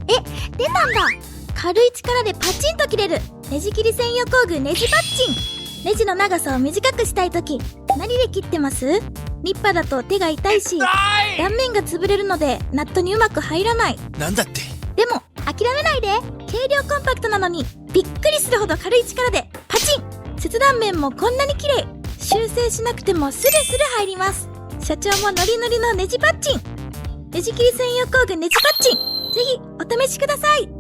出たんだ。軽い力でパチンと切れるネジ切り専用工具ネジパッチン。ネジの長さを短くしたいとき、何で切ってます？リッパだと手が痛いし、断面が潰れるのでナットにうまく入らない。なんだって。でも諦めないで。軽量コンパクトなのにびっくりするほど軽い力でパチン。切断面もこんなに綺麗。修正しなくてもスルスル入ります。社長もノリノリのネジパッチン。ネジ切り専用工具ネジパッチン、ぜひお試しください。